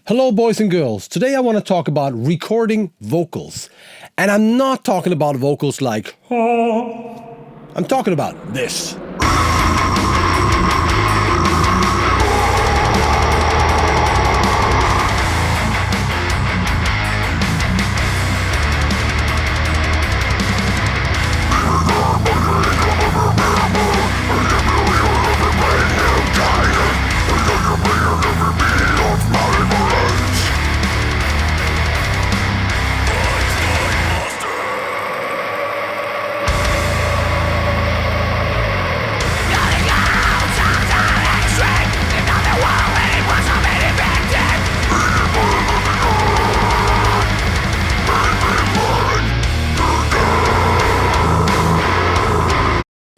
Hello boys and girls, today I want to talk about recording vocals. And I'm not talking about vocals like I'm talking about this.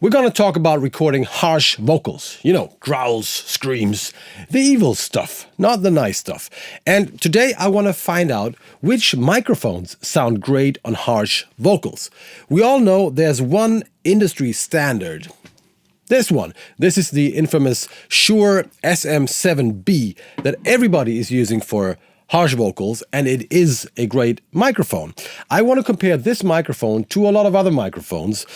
We're going to talk about recording harsh vocals, growls, screams, the evil stuff, not the nice stuff. And today I want to find out which microphones sound great on harsh vocals. We all know there's one industry standard. This one. This is the infamous Shure SM7B that everybody is using for harsh vocals, and it is a great microphone. I want to compare this microphone to a lot of other microphones,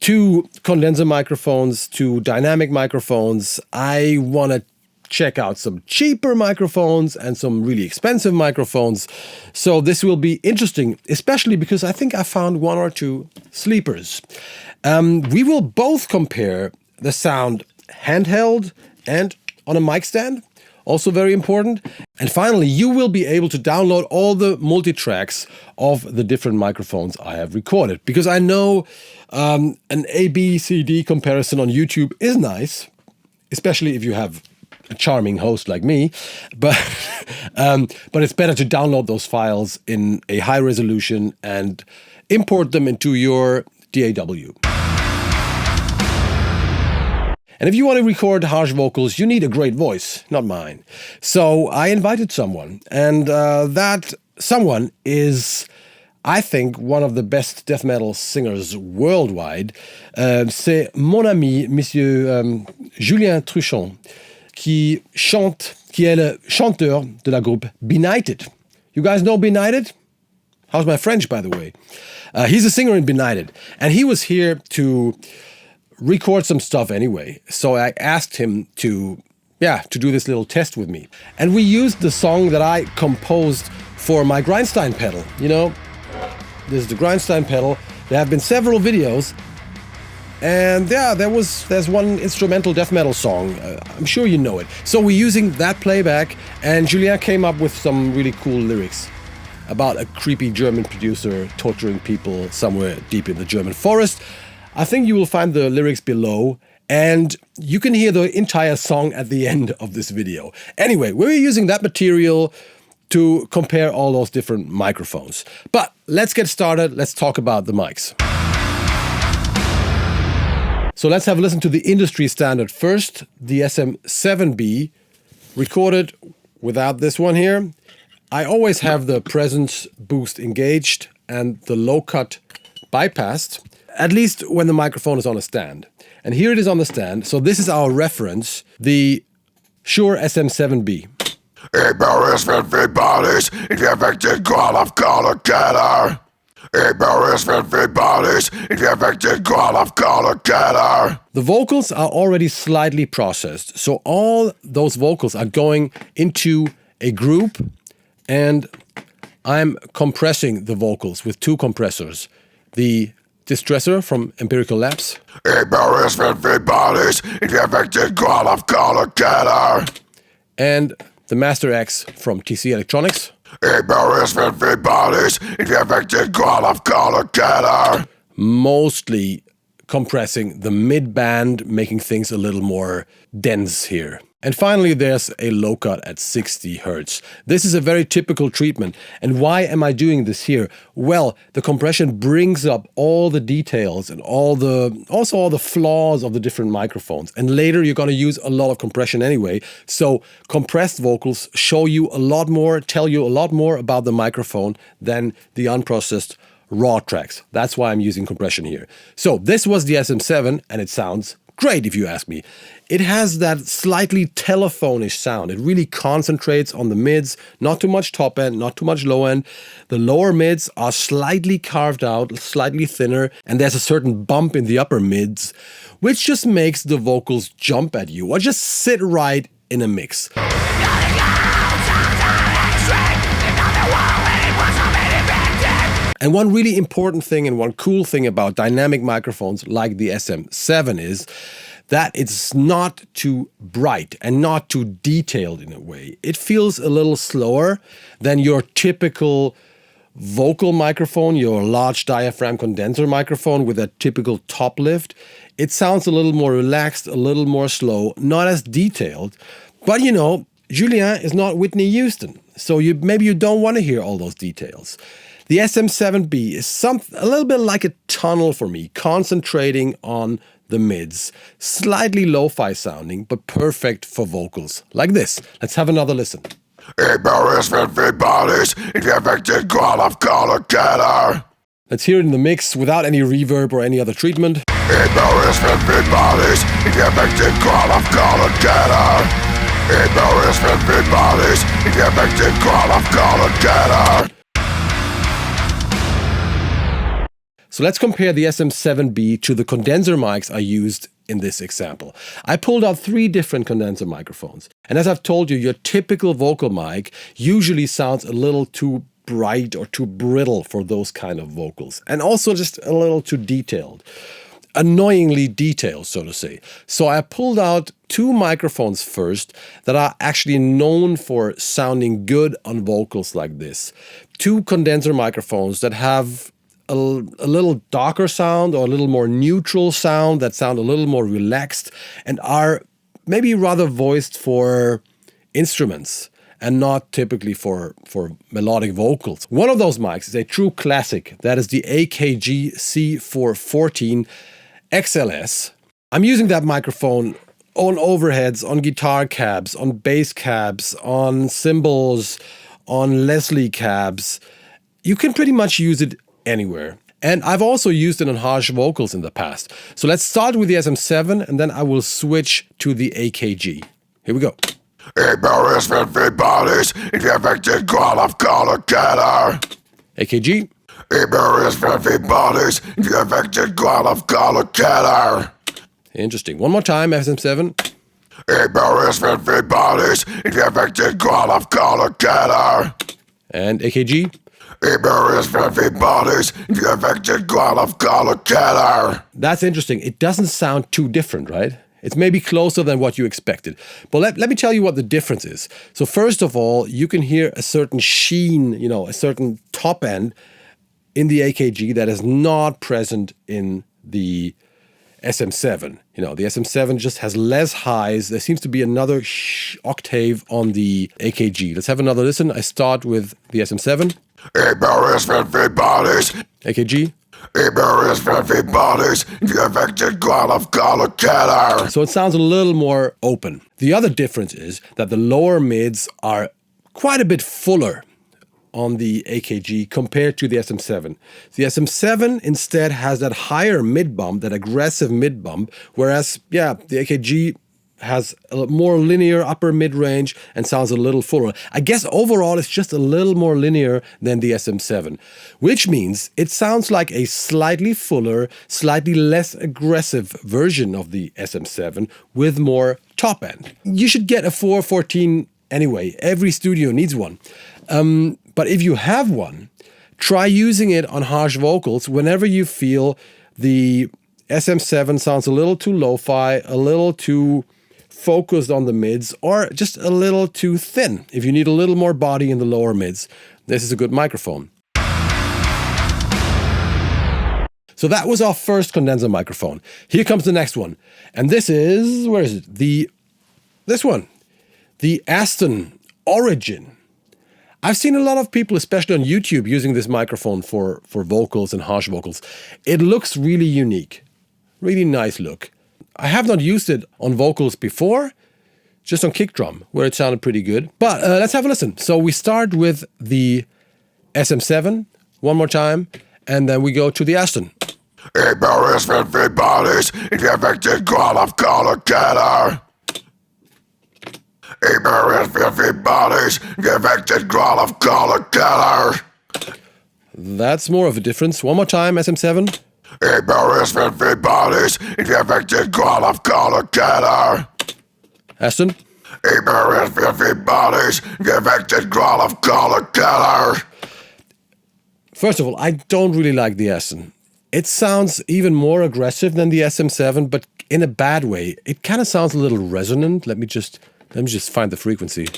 to condenser microphones, to dynamic microphones. I want to check out some cheaper microphones and some really expensive microphones. So this will be interesting, especially because I think I found one or two sleepers. We will both compare the sound handheld and on a mic stand. Also very important. And finally, you will be able to download all the multi-tracks of the different microphones I have recorded. Because I know an A-B-C-D comparison on YouTube is nice, especially if you have a charming host like me. But it's better to download those files in a high resolution and import them into your DAW. And if you want to record harsh vocals, you need a great voice, not mine. So I invited someone, and that someone is, I think, one of the best death metal singers worldwide. C'est mon ami, Monsieur Julien qui est le chanteur de la groupe Benighted. You guys know Benighted? How's my French, by the way? He's a singer in Benighted, and he was here to record some stuff anyway. So I asked him to do this little test with me. And we used the song that I composed for my Grindstein pedal. This is the Grindstein pedal. There have been several videos. And there's one instrumental death metal song. I'm sure you know it. So we're using that playback, and Julien came up with some really cool lyrics about a creepy German producer torturing people somewhere deep in the German forest. I think you will find the lyrics below, and you can hear the entire song at the end of this video. Anyway, we're using that material to compare all those different microphones. But let's get started. Let's talk about the mics. So let's have a listen to the industry standard first, the SM7B, recorded without this one here. I always have the presence boost engaged and the low cut bypassed, at least when the microphone is on a stand. And here it is on the stand. So this is our reference, the Shure SM7B. I buries bodies in the affected god of Kohlekeller. I buries bodies in the affected god of Kohlekeller. The vocals are already slightly processed. So all those vocals are going into a group, and I'm compressing the vocals with two compressors. The Distressor from Empirical Labs. I buries bodies in the affected god of Kohlekeller. And the Master X from TC Electronics. I buries bodies in the affected god of Kohlekeller. Mostly compressing the mid-band, making things a little more dense here. And finally, there's a low cut at 60 Hertz. This is a very typical treatment. And why am I doing this here? Well, the compression brings up all the details and also all the flaws of the different microphones. And later you're going to use a lot of compression anyway. So compressed vocals show you a lot more, tell you a lot more about the microphone than the unprocessed raw tracks. That's why I'm using compression here. So this was the SM7, and it sounds great if you ask me. It has that slightly telephonish sound. It really concentrates on the mids, not too much top end, not too much low end. The lower mids are slightly carved out, slightly thinner, and there's a certain bump in the upper mids, which just makes the vocals jump at you or just sit right in a mix. And one really important thing and one cool thing about dynamic microphones like the SM7 is that it's not too bright and not too detailed in a way. It feels a little slower than your typical vocal microphone, your large diaphragm condenser microphone with a typical top lift. It sounds a little more relaxed, a little more slow, not as detailed. But you know, Julien is not Whitney Houston, so maybe you don't want to hear all those details. The SM7B is a little bit like a tunnel for me, concentrating on the mids. Slightly lo-fi sounding, but perfect for vocals. Like this. Let's have another listen. Buries bodies in the affected ground of Kohlekeller. Let's hear it in the mix without any reverb or any other treatment. Buries bodies in the affected ground of Kohlekeller. Buries bodies in the affected ground of Kohlekeller. So let's compare the SM7B to the condenser mics I used in this example. I pulled out 3 different condenser microphones. And as I've told you, your typical vocal mic usually sounds a little too bright or too brittle for those kind of vocals. And also just a little too detailed. Annoyingly detailed, so to say. So I pulled out 2 microphones first that are actually known for sounding good on vocals like this. 2 condenser microphones that have a little darker sound or a little more neutral sound that sound a little more relaxed and are maybe rather voiced for instruments and not typically for melodic vocals. One of those mics is a true classic. That is the AKG C414 XLS. I'm using that microphone on overheads, on guitar cabs, on bass cabs, on cymbals, on Leslie cabs. You can pretty much use it anywhere. And I've also used it on harsh vocals in the past. So let's start with the SM7 and then I will switch to the AKG. Here we go. Buries bodies in the affected ground of Kohlekeller. AKG. Buries bodies in the affected ground of Kohlekeller. Interesting. One more time, SM7. Buries bodies in the affected ground of Kohlekeller. And AKG. Buries bodies in the affected ground of Kohlekeller. That's interesting. It doesn't sound too different, right? It's maybe closer than what you expected. But let me tell you what the difference is. So first of all, you can hear a certain sheen, a certain top end in the AKG that is not present in the SM7. The SM7 just has less highs. There seems to be another octave on the AKG. Let's have another listen. I start with the SM7. Buries bodies. AKG. Buries bodies in the affected ground of Kohlekeller. So it sounds a little more open. The other difference is that the lower mids are quite a bit fuller on the AKG compared to the SM7. The SM7 instead has that higher mid bump, that aggressive mid bump, whereas, the AKG has a more linear upper mid-range and sounds a little fuller. I guess overall it's just a little more linear than the SM7, which means it sounds like a slightly fuller, slightly less aggressive version of the SM7 with more top end. You should get a 414 anyway. Every studio needs one. But if you have one, try using it on harsh vocals whenever you feel the SM7 sounds a little too lo-fi, a little too focused on the mids, or just a little too thin. If you need a little more body in the lower mids, this is a good microphone. So that was our first condenser microphone. Here comes the next one. And this is, where is it? This one, the Aston Origin. I've seen a lot of people, especially on YouTube, using this microphone for vocals and harsh vocals. It looks really unique. Really nice look. I have not used it on vocals before, just on kick drum, where it sounded pretty good. But let's have a listen. So we start with the SM7 one more time, and then we go to the Aston. I buries filthy bodies in the affected ground of Kohlekeller. I buries filthy bodies in the affected ground of Kohlekeller. That's more of a difference. One more time, SM7. I buries filthy bodies in the affected ground of Kohlekeller. Aston. I buries filthy bodies in the affected ground of Kohlekeller. First of all, I don't really like the Aston. It sounds even more aggressive than the SM7, but in a bad way. It kind of sounds a little resonant. Let me just find the frequency.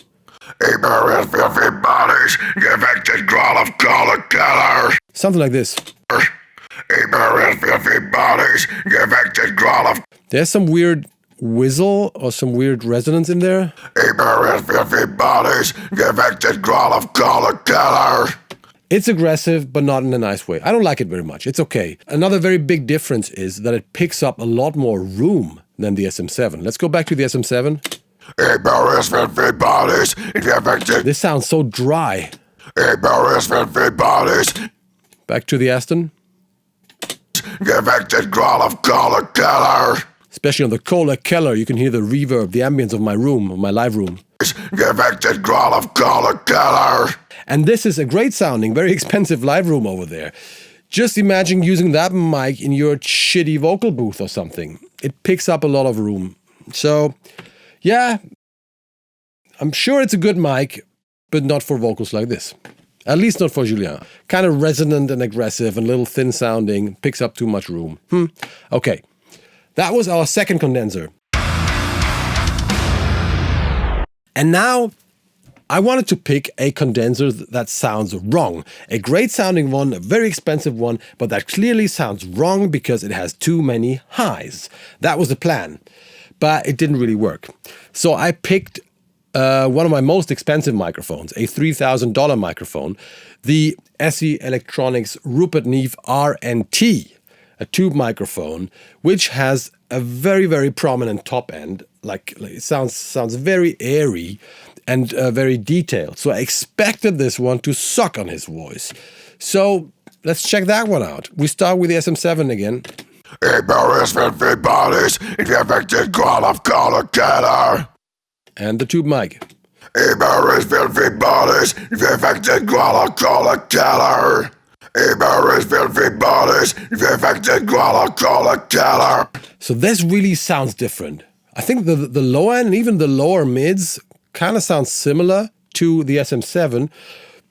I buries filthy bodies in the affected ground of Kohlekeller. Something like this. I buries filthy bodies in the affected ground of. There's some weird whistle or some weird resonance in there. I buries filthy bodies in the affected ground of Kohlekeller. It's aggressive, but not in a nice way. I don't like it very much. It's okay. Another very big difference is that it picks up a lot more room than the SM7. Let's go back to the SM7. I buries filthy bodies in the affected. This sounds so dry. I buries filthy bodies Back to the Aston. in the affected ground of Kohlekeller. Especially on the Kohlekeller, you can hear the reverb, the ambience of my room, of my live room. The affected ground of Kohlekeller. And this is a great sounding, very expensive live room over there. Just imagine using that mic in your shitty vocal booth or something. It picks up a lot of room. So, yeah, I'm sure it's a good mic, but not for vocals like this. At least not for Julien. Kind of resonant and aggressive and a little thin sounding, picks up too much room. Okay, that was our second condenser. And now, I wanted to pick a condenser that sounds wrong. A great sounding one, a very expensive one, but that clearly sounds wrong because it has too many highs. That was the plan, but it didn't really work. So I picked one of my most expensive microphones, a $3,000 microphone, the SE Electronics Rupert Neve RNT, a tube microphone, which has a very, very prominent top end. Like it sounds very airy and very detailed. So I expected this one to suck on his voice. So let's check that one out. We start with the SM7 again. I buries filthy bodies in the affected ground of Kohlekeller. And the tube mic. I buries filthy bodies in the affected ground of Kohlekeller. I buries filthy bodies in the affected ground of Kohlekeller. So this really sounds different. I think the lower end and even the lower mids kind of sounds similar to the SM7,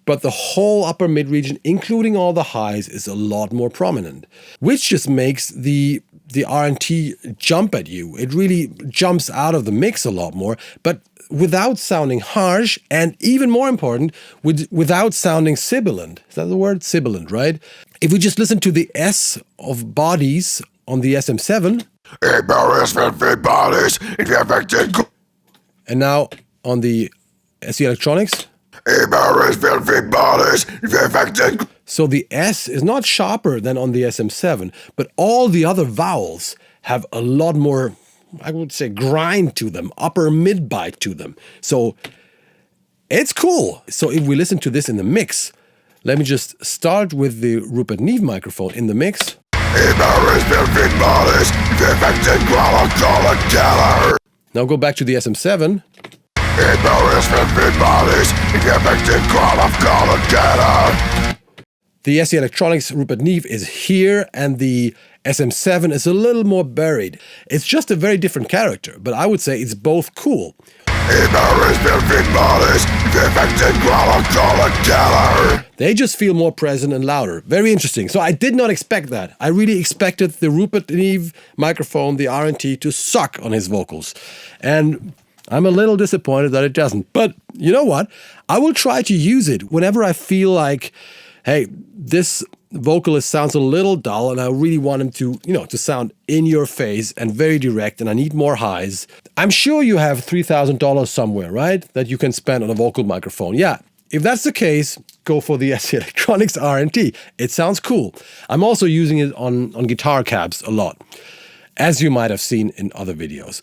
but the whole upper mid region, including all the highs, is a lot more prominent, which just makes the RNT jump at you. It really jumps out of the mix a lot more, but without sounding harsh, and even more important, without sounding sibilant. Is that the word? Sibilant, right? If we just listen to the S of bodies on the SM7, I buries filthy bodies in the affected. and now on the SE Electronics, I buries filthy bodies in the affected. so the S is not sharper than on the SM7, but all the other vowels have a lot more, I would say, grind to them, upper mid bite to them. So it's cool. So if we listen to this in the mix, let me just start with the Rupert Neve microphone in the mix. I buries filthy bodies in the affected ground of Kohlekeller. Now go back to the SM7. I buries filthy bodies in the affected ground of Kohlekeller. The SE Electronics Rupert Neve is here, and the SM7 is a little more buried. It's just a very different character, but I would say it's both cool. I buries filthy bodies in the affected ground of Kohlekeller. They just feel more present and louder. Very interesting. So I did not expect that. I really expected the Rupert Neve microphone, the RNT, to suck on his vocals. And I'm a little disappointed that it doesn't. But you know what? I will try to use it whenever I feel like, hey, this vocalist sounds a little dull and I really want him to, to sound in your face and very direct, and I need more highs. I'm sure you have $3,000 somewhere, right? That you can spend on a vocal microphone. Yeah, if that's the case, go for the SE Electronics RNT. It sounds cool. I'm also using it on guitar cabs a lot, as you might have seen in other videos.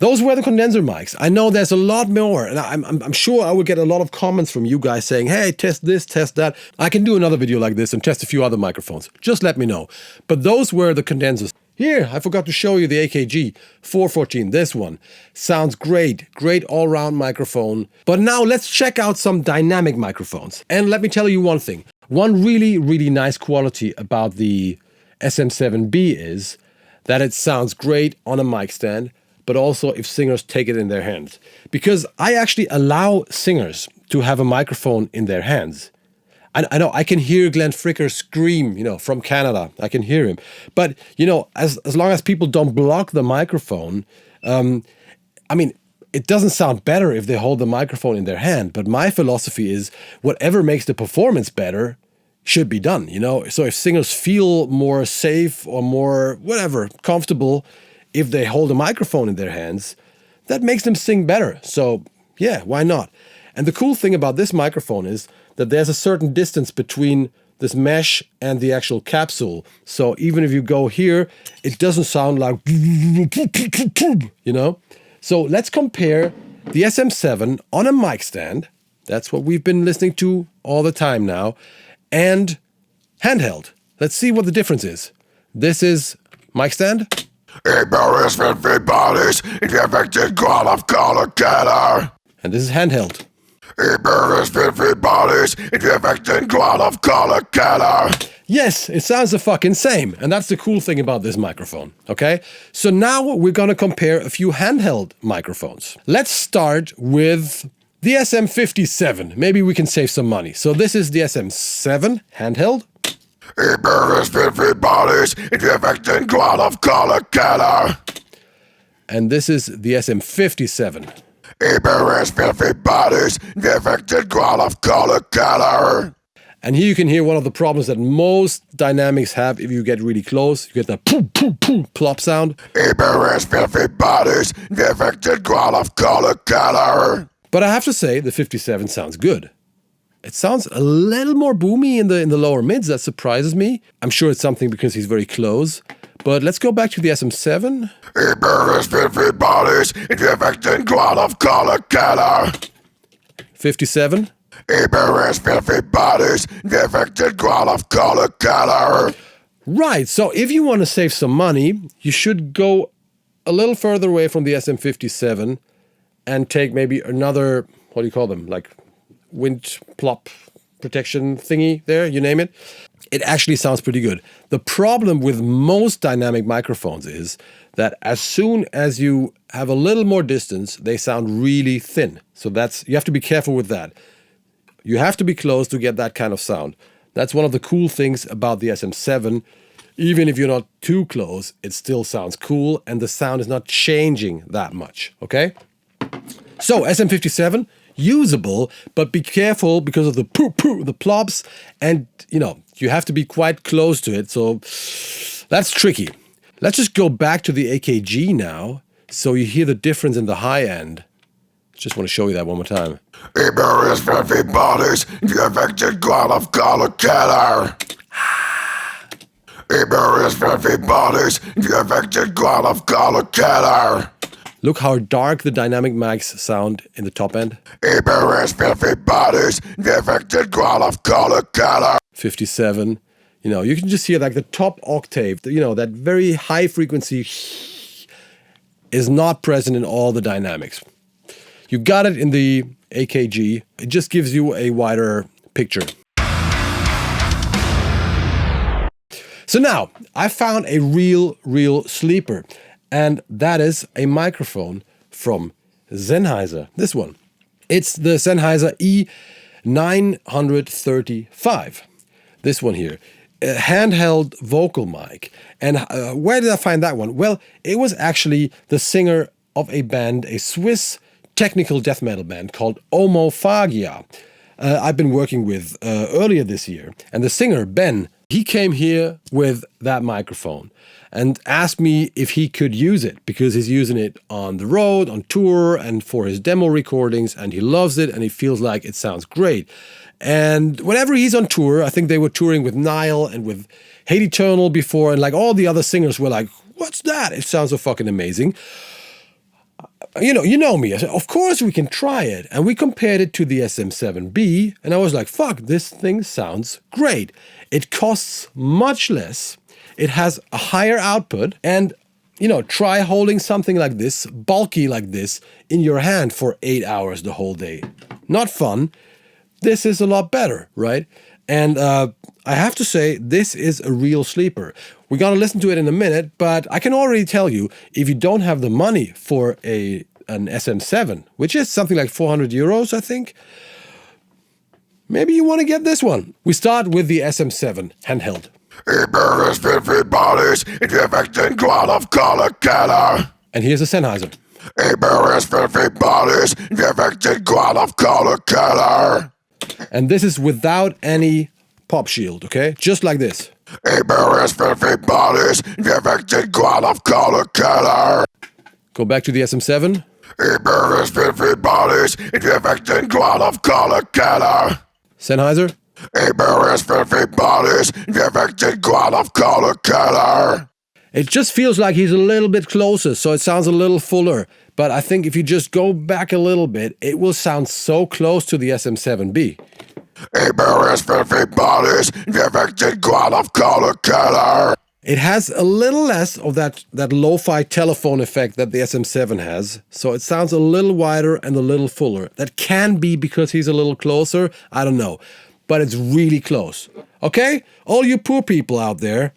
those were the condenser mics. I know there's a lot more, and I'm sure I will get a lot of comments from you guys saying, hey, test this, test that. I can do another video like this and test a few other microphones. Just let me know. But those were the condensers. Here, I forgot to show you the AKG 414. This one sounds great. Great all-round microphone. But now let's check out some dynamic microphones. And let me tell you one thing. One really, really nice quality about the SM7B is that it sounds great on a mic stand, but also if singers take it in their hands. Because I actually allow singers to have a microphone in their hands. I know I can hear Glenn Fricker scream, from Canada. I can hear him. But, as long as people don't block the microphone, it doesn't sound better if they hold the microphone in their hand. But my philosophy is whatever makes the performance better should be done, So if singers feel more safe or more, comfortable if they hold a microphone in their hands, that makes them sing better. So, yeah, why not? And the cool thing about this microphone is that there's a certain distance between this mesh and the actual capsule. So even if you go here, it doesn't sound like, So let's compare the SM7 on a mic stand. That's what we've been listening to all the time now. And handheld. Let's see what the difference is. This is mic stand. Kohlekeller. And this is handheld. Yes, it sounds the fucking same. And that's the cool thing about this microphone. Okay? So now we're going to compare a few handheld microphones. Let's start with the SM57. Maybe we can save some money. So this is the SM7 handheld. And this is the SM57. And here you can hear one of the problems that most dynamics have if you get really close. You get that poo, poo, poo, plop sound. But I have to say, the 57 sounds good. It sounds a little more boomy in the lower mids. That surprises me. I'm sure it's something because he's very close. But let's go back to the SM7. 57. Right, so if you want to save some money, you should go a little further away from the SM57 and take maybe another, what do you call them, like wind plop protection thingy there, you name it. It actually sounds pretty good. The problem with most dynamic microphones is that as soon as you have a little more distance, they sound really thin. So you have to be careful with that. You have to be close to get that kind of sound. That's one of the cool things about the SM7. Even if you're not too close, it still sounds cool and the sound is not changing that much, okay? So SM57, usable, but be careful because of the the plops, and you have to be quite close to it, so that's tricky. Let's just go back to the AKG now, so you hear the difference in the high end. Just want to show you that one more time. Look how dark the dynamic mics sound in the top end. 57. You can just hear like the top octave, that very high frequency is not present in all the dynamics. You got it in the AKG. It just gives you a wider picture. So now, I found a real sleeper. And that is a microphone from Sennheiser. This one. It's the Sennheiser E935. This one here. A handheld vocal mic. And where did I find that one? Well, it was actually the singer of a band, a Swiss technical death metal band called Ober-Beerbach. I've been working with earlier this year. And the singer, Ben, he came here with that microphone and asked me if he could use it because he's using it on the road, on tour, and for his demo recordings, and he loves it and he feels like it sounds great. And whenever he's on tour, I think they were touring with Nile and with Hate Eternal before, and like all the other singers were like, what's that? It sounds so fucking amazing. you know me. I said, of course we can try it. And we compared it to the SM7B. And I was like, fuck, this thing sounds great. It costs much less. It has a higher output. And, try holding something like this, bulky like this, in your hand for 8 hours the whole day. Not fun. This is a lot better, right? And I have to say, this is a real sleeper. We're going to listen to it in a minute, but I can already tell you, if you don't have the money for an SM7, which is something like 400 euros, I think, maybe you want to get this one. We start with the SM7 handheld. And here's a Sennheiser. And this is without any pop shield, okay? Just like this. Go back to the SM7. Sennheiser. It just feels like he's a little bit closer, so it sounds a little fuller. But I think if you just go back a little bit, it will sound so close to the SM7B. It has a little less of that lo-fi telephone effect that the SM7 has, so it sounds a little wider and a little fuller. That can be because he's a little closer, I don't know. But it's really close. Okay? All you poor people out there,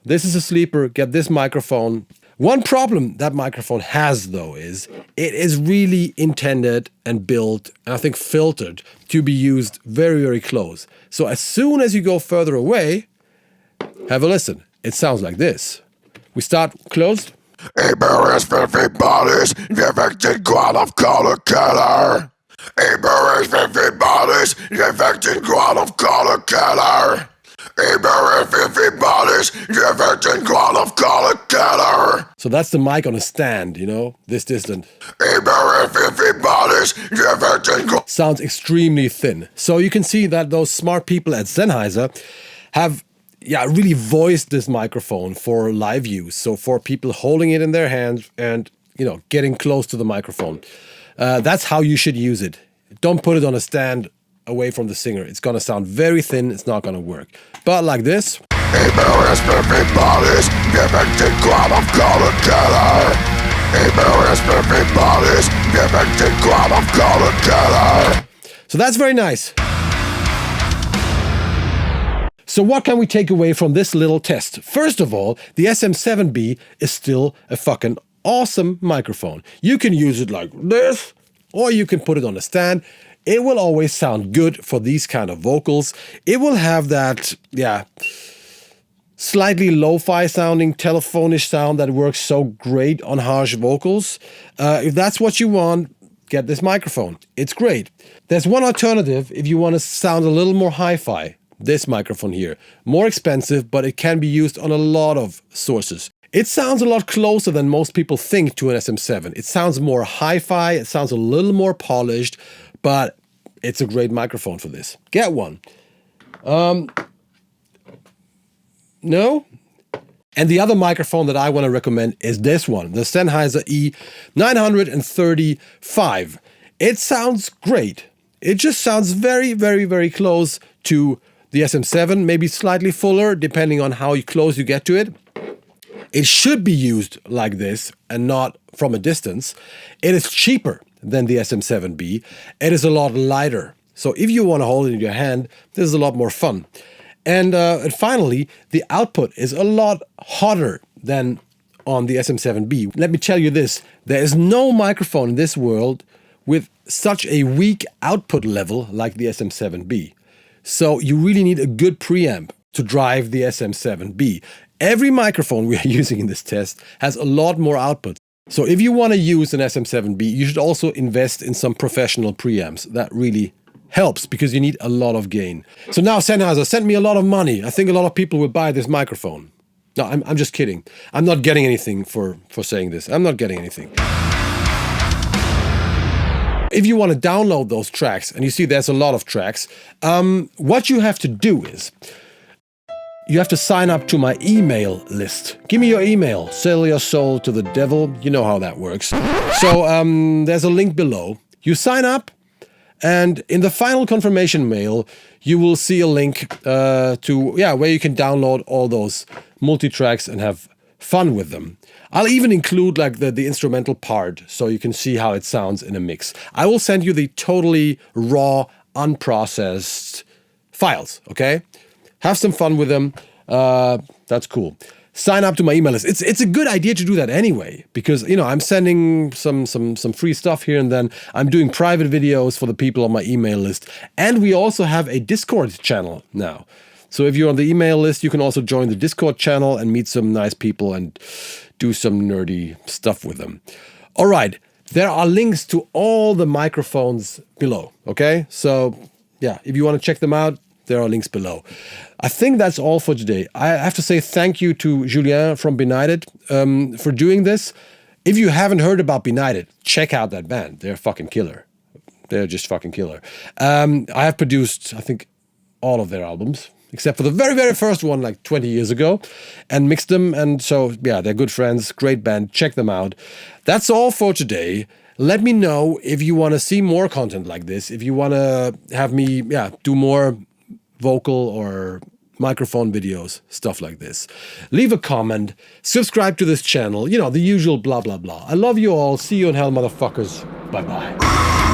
this is a sleeper, get this microphone. One problem that microphone has, though, is it is really intended and built, and I think filtered, to be used very, very close. So as soon as you go further away, have a listen. It sounds like this. We start closed. So that's the mic on a stand, this distant. Sounds extremely thin. So you can see that those smart people at Sennheiser have really voiced this microphone for live use. So for people holding it in their hands and, getting close to the microphone. That's how you should use it. Don't put it on a stand away from the singer. It's going to sound very thin. It's not going to work. But like this. So that's very nice. So what can we take away from this little test? First of all, the SM7B is still a fucking awesome microphone. You can use it like this, or you can put it on a stand. It will always sound good for these kind of vocals. It will have that, slightly lo-fi sounding, telephonish sound that works so great on harsh vocals. If that's what you want, get this microphone. It's great. There's one alternative if you want to sound a little more hi-fi. This microphone here. More expensive, but it can be used on a lot of sources. It sounds a lot closer than most people think to an SM7. It sounds more hi-fi, it sounds a little more polished, but it's a great microphone for this. Get one. No? And the other microphone that I want to recommend is this one, the Sennheiser E935. It sounds great. It just sounds very, very, very close to the SM7, maybe slightly fuller, depending on how close you get to it. It should be used like this and not from a distance. It is cheaper than the SM7B. It is a lot lighter. So if you want to hold it in your hand, this is a lot more fun. And finally, the output is a lot hotter than on the SM7B. Let me tell you this, there is no microphone in this world with such a weak output level like the SM7B. So you really need a good preamp to drive the SM7B. Every microphone we are using in this test has a lot more output. So if you want to use an SM7B, you should also invest in some professional preamps. That really helps because you need a lot of gain. So now Sennheiser sent me a lot of money. I think a lot of people will buy this microphone. No, I'm just kidding. I'm not getting anything for saying this. I'm not getting anything. If you want to download those tracks, and you see there's a lot of tracks, what you have to do is you have to sign up to my email list. Give me your email. Sell your soul to the devil. You know how that works. So there's a link below. You sign up, and in the final confirmation mail, you will see a link to where you can download all those multi-tracks and have fun with them. I'll even include like the instrumental part so you can see how it sounds in a mix. I will send you the totally raw, unprocessed files, okay? Have some fun with them. That's cool. Sign up to my email list. It's a good idea to do that anyway, because I'm sending some free stuff here and then. I'm doing private videos for the people on my email list, and we also have a Discord channel now. So if you're on the email list, you can also join the Discord channel and meet some nice people and do some nerdy stuff with them. All right, there are links to all the microphones below. Okay, so yeah, if you want to check them out, there are links below. I think that's all for today. I have to say thank you to Julien from Benighted for doing this. If you haven't heard about Benighted, check out that band. They're fucking killer. They're just fucking killer. I have produced, I think, all of their albums, except for the very, very first one, like 20 years ago, and mixed them. And so, yeah, they're good friends, great band. Check them out. That's all for today. Let me know if you want to see more content like this, if you want to have me, do more vocal or microphone videos, stuff like this. Leave a comment, subscribe to this channel, the usual blah, blah, blah. I love you all. See you in hell, motherfuckers. Bye-bye.